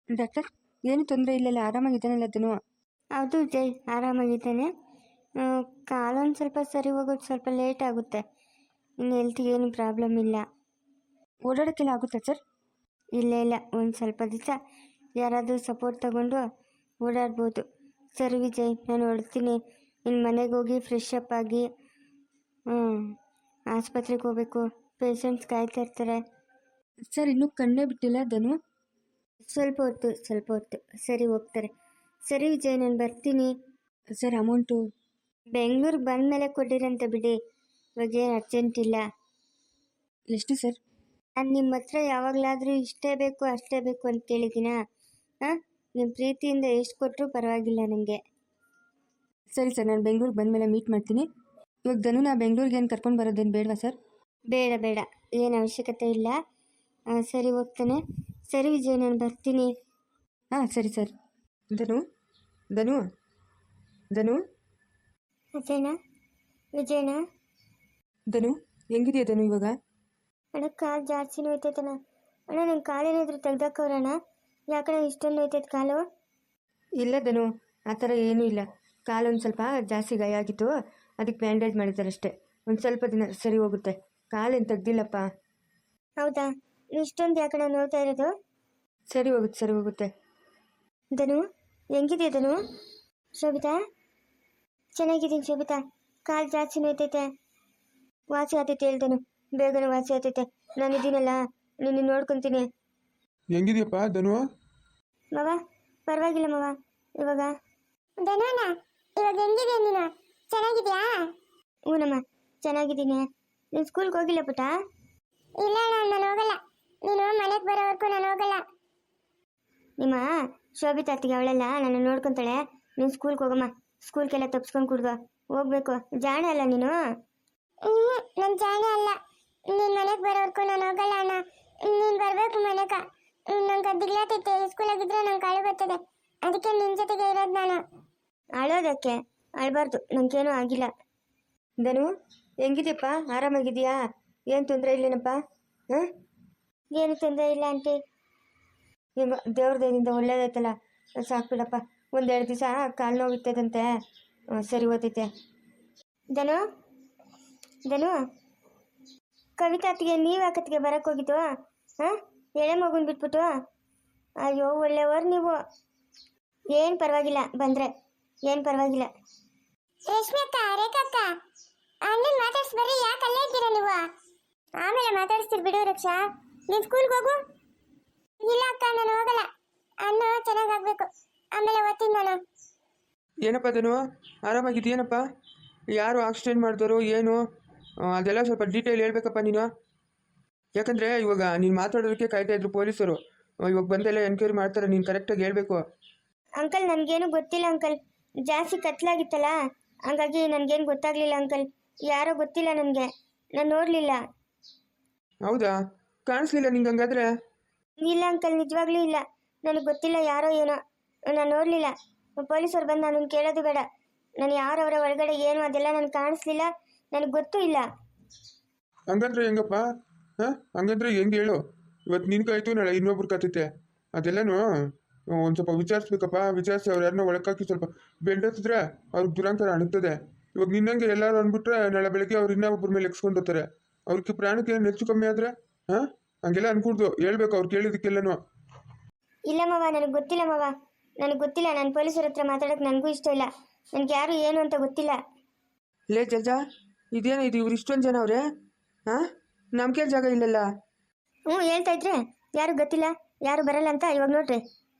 Doctor, ಏನು ತೊಂದರೆ ಇಲ್ಲಲ್ಲ, ಆರಾಮಾಗಿದ್ದಾನಲ್ಲ ಅದನ್ನು? ಹೌದು ಜೈ, ಆರಾಮಾಗಿದ್ದಾನೆ. ಕಾಲೊಂದು ಸ್ವಲ್ಪ ಸರಿ ಹೋಗೋದು ಸ್ವಲ್ಪ ಲೇಟ್ ಆಗುತ್ತೆ. ಇನ್ನು ಹೆಲ್ತಿಗೆ ಏನು ಪ್ರಾಬ್ಲಮ್ ಇಲ್ಲ. ಓಡಾಡೋಕ್ಕೆಲ್ಲ ಆಗುತ್ತಾ ಸರ್? ಇಲ್ಲ ಇಲ್ಲ, ಒಂದು ಸ್ವಲ್ಪ ದಿವಸ ಯಾರಾದರೂ ಸಪೋರ್ಟ್ ತಗೊಂಡು ಓಡಾಡ್ಬೋದು. ಸರಿ ವಿಜಯ್, ನಾನು ಹೊರಡ್ತೀನಿ. ಇನ್ನು ಮನೆಗೆ ಹೋಗಿ ಫ್ರೆಶ್ ಅಪ್ ಆಗಿ ಆಸ್ಪತ್ರೆಗೆ ಹೋಗಬೇಕು. ಪೇಷಂಟ್ಸ್ ಕಾಯ್ತಾ ಇರ್ತಾರೆ. ಸರ್, ಇನ್ನೂ ಕಣ್ಣೇ ಬಿಟ್ಟಿಲ್ಲ ಧನು? ಸ್ವಲ್ಪ ಹೊತ್ತು ಸರಿ ಹೋಗ್ತಾರೆ. ಸರಿ ವಿಜಯ್, ನಾನು ಬರ್ತೀನಿ. ಸರ್, ಅಮೌಂಟು ಬೆಂಗಳೂರಿಗೆ ಬಂದಮೇಲೆ ಕೊಟ್ಟಿರಂತ ಬಿಡಿ, ಇವಾಗ ಏನು ಅರ್ಜೆಂಟ್ ಇಲ್ಲ. ಎಷ್ಟು ಸರ್? ನಾನು ನಿಮ್ಮ ಹತ್ರ ಯಾವಾಗಲಾದರೂ ಇಷ್ಟೇ ಬೇಕು ಅಷ್ಟೇ ಬೇಕು ಅಂತ ಕೇಳಿದ್ದೀನಾ? ನಿಮ್ಮ ಪ್ರೀತಿಯಿಂದ ಎಷ್ಟು ಕೊಟ್ಟರೂ ಪರವಾಗಿಲ್ಲ ನನಗೆ. ಸರಿ ಸರ್, ನಾನು ಬೆಂಗಳೂರಿಗೆ ಬಂದಮೇಲೆ ಮೀಟ್ ಮಾಡ್ತೀನಿ. ಇವಾಗ ಧನುನ ಬೆಂಗಳೂರಿಗೆ ಏನು ಕರ್ಕೊಂಡು ಬರೋದೇನು ಬೇಡವಾ ಸರ್? ಬೇಡ, ಏನು ಅವಶ್ಯಕತೆ ಇಲ್ಲ. ಸರಿ ಹೋಗ್ತಾನೆ. ಸರಿ ವಿಜಯ್, ನಾನು ಬರ್ತೀನಿ. ಹಾಂ ಸರಿ ಸರ್. ಧನು ಧನು ಧನು ಅಜಯಣ್ಣ, ವಿಜಯಣ್ಣ. ಧನು, ಹೆಂಗಿದೆಯಾ ಧನು ಇವಾಗ? ಅಣ್ಣ, ಕಾಲು ಜಾಸ್ತಿ ನೋಯ್ತೈತಣ್ಣ. ಅಣ್ಣ, ನನ್ನ ಕಾಲೇನಾದರೂ ತೆಗ್ದಾಕವ್ರಣ್ಣ? ಯಾಕಣ್ಣ ಇಷ್ಟೊಂದು ನೋಯ್ತೈತೆ ಕಾಲು? ಇಲ್ಲ ಧನು, ಆ ಥರ ಏನೂ ಇಲ್ಲ. ಕಾಲೊಂದು ಸ್ವಲ್ಪ ಜಾಸ್ತಿ ಗಾಯ ಆಗಿತ್ತು, ಅದಕ್ಕೆ ಬ್ಯಾಂಡೇಜ್ ಮಾಡಿದ್ದಾರೆ ಅಷ್ಟೇ. ಒಂದು ಸ್ವಲ್ಪ ದಿನ ಸರಿ ಹೋಗುತ್ತೆ. ಕಾಲೇನು ತೆಗ್ದಿಲ್ಲಪ್ಪ. ಹೌದಾ? ಇಷ್ಟೊಂದು ಯಾಕಣ್ಣ ನೋಡ್ತಾ ಇರೋದು? ಸರಿ ಹೋಗುತ್ತೆ. ಧನು, ಹೆಂಗಿದೆಯಾ ಧನು? ಶೋಭಿತಾ, ಚೆನ್ನಾಗಿದ್ದೀನಿ ಶೋಭಿತಾ. ಕಾಲು ಜಾಸ್ತಿ ನೋಯ್ತೈತೆ. ವಾಸಿ ಆತೈತೆ ಹೇಳ್ದನು, ಬೇಗನೆ ವಾಸಿ ಆತೈತೆ. ನಾನಿದ್ದೀನಲ್ಲ, ನಿನ್ನ ನೋಡ್ಕೊತೀನಿ. ಹೆಂಗಿದ್ಯಪ್ಪ ಧನು? ಮವ, ಪರವಾಗಿಲ್ಲ ಮವ. ಇವಾಗ ಧನುನ, ಇವಾಗ ಹೆಂಗಿದೆಯಾ ನೀನು? ಚೆನ್ನಾಗಿದ್ಯಾ? ಹ್ಞೂನಮ್ಮ, ಚೆನ್ನಾಗಿದ್ದೀನಿ. ನೀನು ಸ್ಕೂಲ್ಗೆ ಹೋಗಿಲ್ಲ ಪುಟ್ಟ? ಇಲ್ಲ ಅಣ್ಣ, ನಾನು ಹೋಗಲ್ಲ. ನೀನು ಮನೆಗೆ ಬರೋವರೆಗೂ ನಾನು ಹೋಗಲ್ಲ. ನಿಮ್ಮ ಶೋಭಿತಾ ಅತ್ತಿಗೆ ಅವಳೆಲ್ಲ ನಾನು ನೋಡ್ಕೊತಾಳೆ. ನೀನು ಸ್ಕೂಲ್ಗೆ ಹೋಗಮ್ಮ. ಸ್ಕೂಲ್ಗೆಲ್ಲ ತಪ್ಸ್ಕೊಂಡು ಕುಡ್ದು ಹೋಗ್ಬೇಕು. ಜಾಣೆ ಅಲ್ಲ ನೀನು? ನನ್ನ ಜಾಣೆ ಅಲ್ಲ. ನೀನು ಮನೆಗೆ ಬರೋವರೆಗೂ ನಾನು ಹೋಗಲ್ಲ ಅಣ್ಣ. ನೀನು ಬರಬೇಕು ಮನೆಗೆ. ನಂಗೆ ದಿಗ್ಲಾತೈತೆ. ಸ್ಕೂಲಾಗಿದ್ರೆ ನಂಗೆ ಅಳು ಬರ್ತದೆ. ಅದಕ್ಕೆ ನಿನ್ನ ಜೊತೆಗೆ ಇರೋದು ನಾನು. ಅಳೋದಕ್ಕೆ? ಅಳಬಾರ್ದು, ನಂಗೇನೂ ಆಗಿಲ್ಲ. ಧನು, ಹೆಂಗಿದೆಯಪ್ಪ? ಆರಾಮಾಗಿದೆಯಾ? ಏನು ತೊಂದರೆ ಇಲ್ಲೇನಪ್ಪ? ಹಾಂ, ಏನು ತೊಂದರೆ ಇಲ್ಲ ಆಂಟಿ. ಹೆಂಗೋ ದೇವ್ರ ದಯದಿಂದ ಒಳ್ಳೇದಾಯ್ತಲ್ಲ, ಸಾಕ್ಬಿಡಪ್ಪ. ಒಂದೆರಡು ದಿವಸ ಕಾಲು ನೋವಿತ್ತದಂತೆ, ಸರಿ ಹೋತೈತೆ. ಧನು, ಕವಿತಾತಿಗೆ ನೀವು ಯಾಕತ್ತಿಗೆ ಬರಕ್ಕೆ ಹೋಗಿದ್ದು? ಎಳೆ ಮಗುನ್ ಬಿಟ್ಬಿಟ್ಟು? ಅಯ್ಯೋ, ಒಳ್ಳೆಯವರು ನೀವು. ಏನು ಪರವಾಗಿಲ್ಲ, ಬಂದರೆ ಏನು ಪರವಾಗಿಲ್ಲ. ರೇಷ್ಮೆ ಅಕ್ಕ, ರೇಖಾ ಅಕ್ಕ, ಅಣ್ಣನ ಮಾತಾಡ್ಸ್ಬರ್ರಿ. ಯಾಕೆ ಅಲ್ಲೇ ಇದ್ದೀರಾ ನೀವು? ಆಮೇಲೆ ಮಾತಾಡಿಸ್ತೀರಿ ಬಿಡು ರಕ್ಷಾ. ನೀನು ಸ್ಕೂಲ್ಗೆ ಹೋಗು. ಇಲ್ಲ ಅಕ್ಕ, ನಾನು ಹೋಗಲ್ಲ. ಅಣ್ಣ ಚೆನ್ನಾಗಾಗಬೇಕು, ಆಮೇಲೆ ಓದ್ತೀನಿ ನಾನು. ಏನಪ್ಪ ಧನು, ಆರಾಮಾಗಿದೆಯೇನಪ್ಪ? ಯಾರು ಆಕ್ಸಿಡೆಂಟ್ ಮಾಡಿದವರು ಏನು ಅದೆಲ್ಲ ಸ್ವಲ್ಪ ಡೀಟೇಲ್ ಹೇಳ್ಬೇಕಪ್ಪ ನೀನು. ಯಾಕಂದರೆ ಇವಾಗ ನೀನು ಮಾತಾಡೋದಕ್ಕೆ ಕಾಯ್ತಾ ಇದ್ರು ಪೊಲೀಸರು. ಇವಾಗ ಬಂದೆಲ್ಲ ಎನ್ಕ್ವೈರಿ ಮಾಡ್ತಾರೆ, ನೀನು ಕರೆಕ್ಟಾಗಿ ಹೇಳ್ಬೇಕು. ಅಂಕಲ್, ನನಗೇನು ಗೊತ್ತಿಲ್ಲ ಅಂಕಲ್. ಜಾಸ್ತಿ ಕತ್ಲಾಗಿತ್ತಲ್ಲ, ಹಂಗಾಗಿ ನನಗೇನು ಗೊತ್ತಾಗಲಿಲ್ಲ ಅಂಕಲ್. ಯಾರೋ ಗೊತ್ತಿಲ್ಲ ನನಗೆ, ನಾನು ನೋಡಲಿಲ್ಲ. ಹೌದಾ? ಕಾಣಿಸ್ಲಿಲ್ಲ ನಿಂಗೆ ಹಂಗಾದ್ರೆ? ಇಲ್ಲ ಅಂಕಲ್, ನಿಜವಾಗ್ಲೂ ಇಲ್ಲ. ನನಗೆ ಗೊತ್ತಿಲ್ಲ, ಯಾರೋ ಏನೋ. ನಾನು ನೋಡಲಿಲ್ಲ. ಪೊಲೀಸರು ಬಂದು ನಾನು ಕೇಳೋದು ಬೇಡ. ನಾನು ಯಾರವರ ಒಳಗಡೆ ಏನು ಅದೆಲ್ಲ ನನಗೆ ಕಾಣಿಸ್ಲಿಲ್ಲ, ನನಗೆ ಗೊತ್ತೂ ಇಲ್ಲ. ಹಂಗಂದ್ರೆ ಹೆಂಗಪ್ಪ? ಹಂಗಂದ್ರೆ ಹೆಂಗೆ ಹೇಳು? ಇವತ್ತು ನಿನ್ಗಾಯ್ತು, ನಾಳೆ ಇನ್ನೊಬ್ರು ಕತ್ತೈತೆ. ಅದೆಲ್ಲನೂ ಒಂದು ಸ್ವಲ್ಪ ವಿಚಾರಿಸ್ಬೇಕಪ್ಪ. ವಿಚಾರಿಸಿ ಅವ್ರು ಯಾರನ್ನ ಒಳಕಾಕಿ ಸ್ವಲ್ಪ ಬೆಂಡತ್ತಿದ್ರೆ ಅವ್ರಿಗೆ ದುರಂಕಾರ ಅಣುತ್ತದೆ. ಇವಾಗ ನಿನ್ನಂಗೆ ಎಲ್ಲರೂ ಅಂದ್ಬಿಟ್ರೆ ನಾಳೆ ಬೆಳಗ್ಗೆ ಅವ್ರು ಇನ್ನೊಬ್ಬರ ಮೇಲೆ ಎಕ್ಸ್ಕೊಂಡು ಹೋಗ್ತಾರೆ. ಅವ್ರಿಗೆ ಪ್ರಾಣಕ್ಕೆ ಏನು ಹೆಚ್ಚು ಕಮ್ಮಿ ಆದರೆ ಹಂಗೆಲ್ಲ ಅನ್ಕೂಡ್ದು. ಹೇಳ್ಬೇಕು ಅವ್ರು ಕೇಳಿದಕ್ಕೆಲ್ಲನೂ. ಇಲ್ಲ ಮವ, ನನಗೆ ಗೊತ್ತಿಲ್ಲ ಮವ, ನನಗೆ ಗೊತ್ತಿಲ್ಲ. ನಾನು ಪೊಲೀಸರ ಹತ್ರ ಮಾತಾಡೋಕೆ ನನಗೂ ಇಷ್ಟ ಇಲ್ಲ. ನನಗೆ ಯಾರು ಏನು ಅಂತ ಗೊತ್ತಿಲ್ಲ. ಲೇ ಜಲ್ಜಾ, ಇದೇನು ಇದು? ಇವ್ರು ಇಷ್ಟೊಂದು ಜನ ಅವರೇ? ನಮ್ಗೆ ಜಾಗ ಇಲ್ಲಲ್ಲ? ಹೇಳ್ತಾ ಇದ್ರೆ ಯಾರು ಗೊತ್ತಿಲ್ಲ, ಯಾರು ಬರಲ್ಲ ಅಂತ ಇವಾಗ ನೋಡ್ರಿ.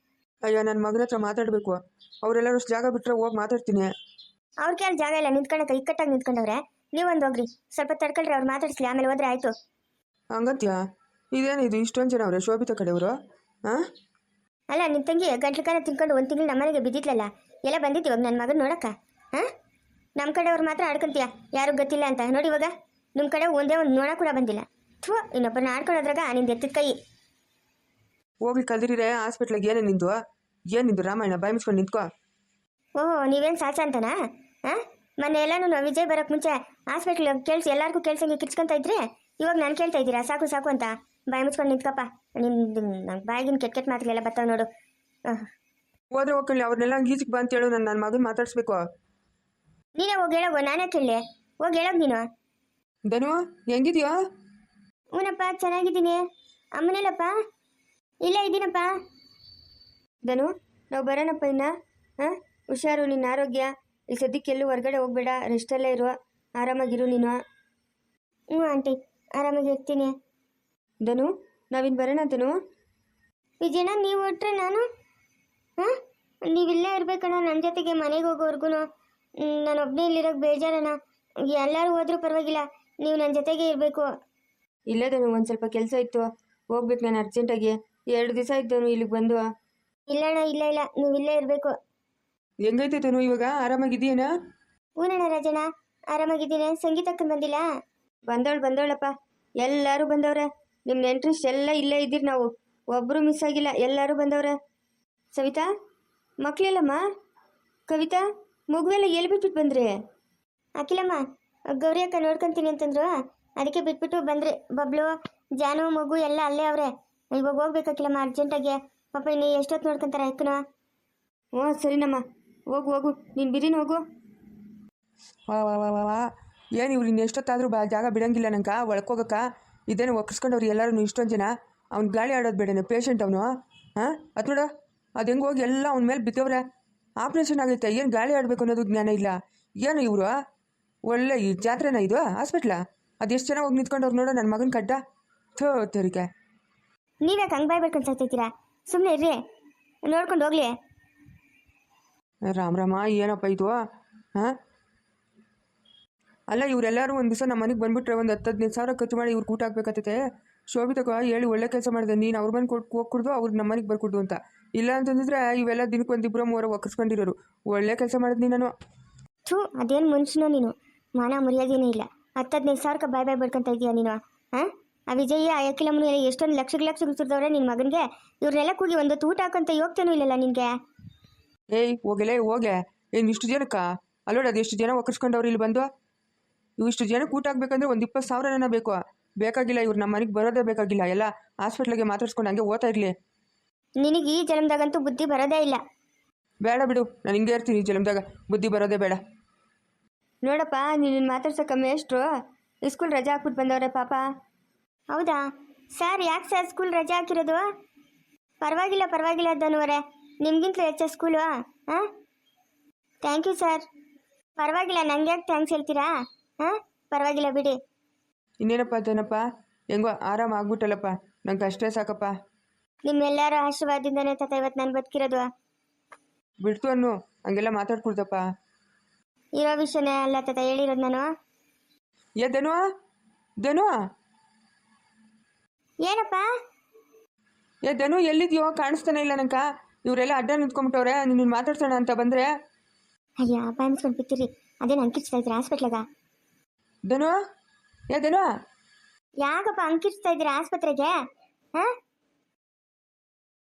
ಅಯ್ಯೋ, ನನ್ನ ಮಗನ ಹತ್ರ ಮಾತಾಡಬೇಕು. ಅವರೆಲ್ಲರೂ ಜಾಗ ಬಿಟ್ಟರೆ ಹೋಗಿ ಮಾತಾಡ್ತೀನಿ. ಅವ್ರ ಕೇಳಿ ಜಾಗ ಇಲ್ಲ, ನಿಂತ್ಕೊಂಡಕ್ಕೆ ಇಕ್ಕಟ್ಟಾಗಿ ನಿಂತ್ಕೊಂಡವ್ರೆ. ನೀವೊಂದು ಹೋಗ್ರಿ, ಸ್ವಲ್ಪ ತಡ್ಕೊಳ್ರಿ, ಅವ್ರು ಮಾತಾಡಿಸ್ಲಿ, ಆಮೇಲೆ ಹೋದ್ರೆ ಆಯಿತು. ಹಂಗಂತ್ಯಾ? ಇದೇನಿದು ಇಷ್ಟೊಂದು ಜನ ಅವರೇ ಶೋಭಿತಾ ಕಡೆಯವರು? ಅಲ್ಲ, ನಿನ್ನ ತಂಗಿ ಗಂಟ್ಲುಕಾನ ತಿನ್ಕೊಂಡು ಒಂದು ತಿಂಗಳು ನಮ್ಮನೆಗೆ ಬಿದ್ದಿತ್ಲಲ್ಲ, ಎಲ್ಲ ಬಂದಿತ್ತು ಇವಾಗ ನನ್ನ ಮಗನ ನೋಡಕ್ಕ. ನಮ್ಮ ಕಡೆಯವ್ರು ಮಾತ್ರ ಆಡ್ಕೊಂತೀಯ ಯಾರು ಗೊತ್ತಿಲ್ಲ ಅಂತ. ನೋಡಿ ಇವಾಗ ನಿಮ್ಮ ಕಡೆ ಒಂದೇ ಒಂದು ನೋಡ ಕೂಡ ಬಂದಿಲ್ಲ. ಇನ್ನೊಬ್ಬರನ್ನ ಆಡ್ಕೊಳ್ಳೋದ್ರಾಗ ನಿಂದು ಎತ್ತಿದ ಕೈ. ಹೋಗಿ ಕಲ್ದಿರಿರೆ ಹಾಸ್ಪಿಟ್ಲಿಗೆ. ಏನು ನಿಂದು ರಾಮಾಯಣ? ಬಾಯಿ ಮುಚ್ಕೊಂಡು ನಿಂತ್ಕೋ. ಓಹೋ, ನೀವೇನು ಸಾಚ ಅಂತನಾ? ಮೊನ್ನೆ ಎಲ್ಲನೂ ವಿಜಯ್ ಬರೋಕ್ಕೆ ಮುಂಚೆ ಹಾಸ್ಪಿಟ್ಲಿಗೆ ಕೇಳಿಸಿ ಎಲ್ಲರಿಗೂ ಕೇಳ್ಸಂಗೆ ಕಿರ್ಚ್ಕೊಂತ ಇದ್ರೆ, ಇವಾಗ ನಾನು ಕೇಳ್ತಾ ಇದ್ದೀರಾ ಸಾಕು ಸಾಕು ಅಂತ? ಬಾಯಿ ಮುಚ್ಕೊಂಡು ನಿಂತ್ಕಪ್ಪ. ನಂಗೆ ಬಾಯಿಗಿನ ಕೆಟ್ಟ ಮಾತುಗಳೆಲ್ಲ ಬರ್ತಾವೆ ನೋಡು. ಹೋದ್ರೆ ಹೋಗ್ಕೊಳ್ಳಿ, ಅವ್ರನ್ನೆಲ್ಲ ಗೀಚಿಗೆ ಬಾ ಅಂತ ಹೇಳು. ನನ್ನ ಮಗನ ಮಾತಾಡಿಸ್ಬೇಕು. ನೀನೇ ಹೋಗಿ ಹೇಳೋಗು, ನಾನೇ ಕೇಳಲಿ. ಹೋಗಿ ಹೇಳೋದು ನೀನು. ಧನು ಹೆಂಗಿದ್ಯೋ? ಹ್ಞೂನಪ್ಪ ಚೆನ್ನಾಗಿದ್ದೀನಿ. ಅಮ್ಮನೇಲಪ್ಪ? ಇಲ್ಲೇ ಇದ್ದೀನಪ್ಪ. ಧನು ನಾವು ಬರೋಣಪ್ಪ ಇನ್ನ. ಹಾಂ, ಹುಷಾರು, ನಿನ್ನ ಆರೋಗ್ಯ. ಈ ಸದ್ಯಕ್ಕೆ ಎಲ್ಲೂ ಹೊರಗಡೆ ಹೋಗ್ಬೇಡ, ರೆಸ್ಟಲ್ಲೇ ಇರು, ಆರಾಮಾಗಿರು ನೀನು. ಹ್ಞೂ ಆಂಟಿ, ಆರಾಮಾಗಿ ಇರ್ತೀನಿ. ಧನು ನಾವಿನ್ನು ಬರೋಣ ಧನು. ವಿಜಯಣ್ಣ ನೀವು ಹೊಟ್ರೆ ನಾನು? ಹಾಂ, ನೀವಿಲ್ಲೇ ಇರ್ಬೇಕಣ್ಣ ನನ್ನ ಜೊತೆಗೆ. ಮನೆಗೆ ಹೋಗೋವರೆಗೂ ನಾನು ಒಬ್ಬನೇ ಇಲ್ಲಿರೋಕ್ಕೆ ಬೇಜಾರಣ್ಣ. ಎಲ್ಲರೂ ಹೋದ್ರೂ ಪರವಾಗಿಲ್ಲ, ನೀವು ನನ್ನ ಜೊತೆಗೆ ಇರಬೇಕು. ಇಲ್ಲ ಧನು, ಒಂದು ಸ್ವಲ್ಪ ಕೆಲಸ ಇತ್ತು, ಹೋಗ್ಬೇಕು ನಾನು ಅರ್ಜೆಂಟಾಗಿ. 2 ದಿವಸ ಆಯ್ತು ಧನು ಇಲ್ಲಿಗೆ ಬಂದು. ಇಲ್ಲಣ್ಣ, ಇಲ್ಲ ಇಲ್ಲ, ನೀವು ಇಲ್ಲೇ ಇರಬೇಕು. ಹೆಂಗೈತೆ ಧನು ಇವಾಗ, ಆರಾಮಾಗಿದೆಯೇನ? ಹೂನಣ್ಣ ರಾಜಣ್ಣ, ಆರಾಮಾಗಿದ್ದೀನಿ. ಸಂಗೀತಕ್ಕಂದು ಬಂದಿಲ್ಲ? ಬಂದವಳಪ್ಪ, ಎಲ್ಲರೂ ಬಂದವ್ರೆ. ನಿಮ್ಮ ನೆಂಟ್ರಿಸ್ಟ್ ಎಲ್ಲ ಇಲ್ಲೇ ಇದ್ದೀರಿ ನಾವು, ಒಬ್ಬರು ಮಿಸ್ ಆಗಿಲ್ಲ, ಎಲ್ಲರೂ ಬಂದವ್ರೆ. ಸವಿತಾ ಮಕ್ಕಳೆಲ್ಲಮ್ಮ, ಕವಿತಾ ಮಗುವೆಲ್ಲ ಎಲ್ಲಿ ಬಿಟ್ಬಿಟ್ಟು ಬಂದ್ರಿ? ಅಖಿಲಮ್ಮ ಗೌರಿ ಅಕ್ಕ ನೋಡ್ಕೊಂತೀನಿ ಅಂತಂದ್ರು, ಅದಕ್ಕೆ ಬಿಟ್ಬಿಟ್ಟು ಬಂದ್ರಿ. ಬಬ್ಲು, ಜಾನು, ಮಗು ಎಲ್ಲ ಅಲ್ಲೇ ಅವ್ರೆ. ಇವಾಗ ಹೋಗ್ಬೇಕು ಅಖಿಲಮ್ಮ ಅರ್ಜೆಂಟಾಗಿ. ಪಾಪ ಇನ್ನು ಎಷ್ಟೊತ್ತು ನೋಡ್ಕೊಂತಾರೆ ಅಕ್ಕನ. ಹ್ಞೂ ಸರಿನಮ್ಮ, ಹೋಗು ನೀನು ಬಿರಿನ ಹೋಗು. ವಾ ಏನು ಇವ್ರು ಇನ್ನು ಎಷ್ಟೊತ್ತಾದರೂ ಜಾಗ ಬಿಡಂಗಿಲ್ಲ ನಂಗೆ ಒಳ್ಕೋಗಕ್ಕ. ಇದೇನು ಒಕ್ಕರ್ಸ್ಕೊಂಡವ್ರು ಎಲ್ಲರೂ ಇಷ್ಟೊಂದು ಜನ. ಅವ್ನು ಗಾಳಿ ಆಡೋದು ಬೇಡನೆ, ಪೇಷಂಟ್ ಅವನು. ಹಾಂ, ಅದು ನೋಡು, ಅದು ಹೆಂಗೆ ಹೋಗಿ ಎಲ್ಲ ಅವ್ನ ಮೇಲೆ ಬಿದ್ದವ್ರೆ. ಆಪ್ರೇಷನ್ ಆಗೈತೆ, ಏನು ಗಾಳಿ ಆಡಬೇಕು ಅನ್ನೋದು ಜ್ಞಾನ ಇಲ್ಲ. ಏನು ಇವರು ಒಳ್ಳೆ ಈ ಜಾತ್ರೆನ ಇದು ಹಾಸ್ಪಿಟ್ಲ? ಅದೆಷ್ಟು ಜನ ಹೋಗಿ ನಿಂತ್ಕೊಂಡವ್ರು ನೋಡೋ ನನ್ನ ಮಗನ ಕಡ್ಡ. ತೋರಿಕೆ ನೀವ್ಯಾಕೆ ಹಂಗೆ ಬಾಯ್ ಬೆಳ್ಕೊಂಡು ಸಾಯ್ತೈತೀರಾ? ಸುಮ್ಮನೆ ಇರ್ರಿ, ನೋಡ್ಕೊಂಡು ಹೋಗ್ಲಿ. ರಾಮ ಏನಪ್ಪ ಇದು? ಹಾಂ, ಅಲ್ಲ ಇವರೆಲ್ಲರೂ ಒಂದು ದಿವಸ ನಮ್ಮ ಮನೆಗೆ ಬಂದುಬಿಟ್ರೆ ಒಂದು 10-15 ಸಾವಿರ ಖರ್ಚು ಮಾಡಿ ಇವ್ರು ಊಟ ಹಾಕ್ಬೇಕಾಗ್ತೈತೆ. ಶೋಭಿತಕ್ಕ ಹೇಳಿ ಒಳ್ಳೆ ಕೆಲಸ ಮಾಡಿದೆ, ನೀನು ಅವ್ರ ಮನೆಗೆ ಹೋಗಿ ಕುಡ್ದು ಅವ್ರು ನಮ್ಮ ಮನೆಗೆ ಬರ್ಕೊಡ್ದು ಅಂತ. ಇಲ್ಲ ಅಂತಂದಿದ್ರೆ ಇವೆಲ್ಲ ದಿನಕ್ಕೆ 1-2-3 ಒಕ್ಕರ್ಸ್ಕೊಂಡಿರೋರು. ಒಳ್ಳೆ ಕೆಲಸ ಮಾಡಿದ್ನಿ ನಾನು. ಅದೇನು ಮನುಷ್ಯನೋ ನೀನು, ಮಾನ ಮರ್ಯಾದೆನೇ ಇಲ್ಲ. 10-15 ಸಾವಿರಕ್ಕೆ ಬಾಯ್ ಬೆಳ್ಕೊಂತ ಇದೀಯ ನೀನು. ಹಾಂ, ಆ ವಿಜಯ ಆ ಅಖಿಲಮ್ಮನು ಎಷ್ಟೊಂದು ಲಕ್ಷ ಸುರಿದವ್ರೆ ನಿನ್ನ ಮಗನಿಗೆ. ಇವ್ರನ್ನೆಲ್ಲ ಕೂಗಿ ಒಂದು ಊಟ ಹಾಕಂತ ಯೋಗ್ತೇನೂ ಇಲ್ಲಲ್ಲ ನಿನಗೆ. ಏಯ್ ಹೋಗೆ ಏನು ಇಷ್ಟು ಜನಕ್ಕ? ಅಲ್ಲೋಡ, ಅದು ಎಷ್ಟು ಜನ ಒಕ್ಕರ್ಸ್ಕೊಂಡವ್ರು ಇಲ್ಲಿ ಬಂದು. ಇಷ್ಟು ಜನಕ್ಕೆ ಊಟ ಹಾಕ್ಬೇಕಂದ್ರೆ ಒಂದು 20 ಸಾವಿರನ ಬೇಕು. ಬೇಕಾಗಿಲ್ಲ, ಇವ್ರು ನಮ್ಮ ಮನೆಗೆ ಬರೋದೇ ಬೇಕಾಗಿಲ್ಲ. ಎಲ್ಲ ಹಾಸ್ಪಿಟ್ಲಿಗೆ ಮಾತಾಡ್ಸ್ಕೊಂಡು ಹಂಗೆ ಓದ್ತಾ ಇರಲಿ. ನಿನಗೆ ಈ ಜನ್ಮದಾಗಂತೂ ಬುದ್ಧಿ ಬರೋದೇ ಇಲ್ಲ. ಬೇಡ ಬಿಡು, ನಾನು ಹಿಂಗೆ ಇರ್ತೀನಿ. ಈ ಜನ್ಮದಾಗ ಬುದ್ಧಿ ಬರೋದೇ ಬೇಡ. ನೋಡಪ್ಪ, ನೀನು ಮಾತಾಡ್ಸೋಕ್ಕಮ್ಮೆ ಎಷ್ಟು ಸ್ಕೂಲ್ ರಜೆ ಹಾಕ್ಬಿಟ್ಟು ಬಂದವ್ರೆ ಪಾಪ. ಹೌದಾ ಸರ್? ಯಾಕೆ ಸರ್ ಸ್ಕೂಲ್ ರಜೆ ಹಾಕಿರೋದು? ಪರವಾಗಿಲ್ಲ ಧನುವರೇ, ನಿಮಗಿಂತಲೂ ಹೆಚ್ಚ ಸ್ಕೂಲು. ಹಾಂ, ಥ್ಯಾಂಕ್ ಯು ಸರ್. ಪರವಾಗಿಲ್ಲ, ನಂಗೆ ಯಾಕೆ ಥ್ಯಾಂಕ್ಸ್ ಹೇಳ್ತೀರಾ? ಹಾಂ, ಪರವಾಗಿಲ್ಲ ಬಿಡಿ. ಇನ್ನೇನಪ್ಪ ಧನಪ್ಪ, ಹೆಂಗೋ ಆರಾಮ ಆಗ್ಬಿಟ್ಟಲ್ಲಪ್ಪ, ನಂಗೆ ಅಷ್ಟೇ ಸಾಕಪ್ಪ. ನಿಮ್ಮೆಲ್ಲರ ಆಶೀರ್ವಾದದಿಂದನೇ ತಾತ ಇವತ್ತು ನಾನು ಬದುಕಿರೋದು. ಬಿಡ್ತು ಅನ್ನು ಹಂಗೆಲ್ಲ ಮಾತಾಡ್ಕೊಡ್ತಪ್ಪ. ಇರೋ ವಿಷಯನೇ ಅಲ್ಲ ತಾತ ಹೇಳಿರೋದು ನಾನು. ಏ ಧನು ಏನಪ್ಪ? ಏ ಧನು ಎಲ್ಲಿದ್ಯೋ? ಕಾಣಿಸ್ತಾನೆ ಇಲ್ಲ ನಂಕ. ಇವರೆಲ್ಲ ಅಡ್ಡ ನಿಂತ್ಕೊಂಡ್ಬಿಟ್ಟವ್ರೆ, ನೀನು ಮಾತಾಡ್ಸೋಣ ಅಂತ ಬಂದರೆ. ಅಯ್ಯ ಬಾಯಿಸ್ಕೊಂಡು ಬಿತ್ತಿರಿ, ಅದೇನು ಅಂಕಿಸ್ತಾ ಇದ್ದೀರಾ ಹಾಸ್ಪಿಟ್ಲಾಗ? ಧನು ಯಾಕಪ್ಪ ಅಂಕಿಸ್ತಾ ಇದ್ದೀರಾ ಆಸ್ಪತ್ರೆಗೆ? ಹಾಂ,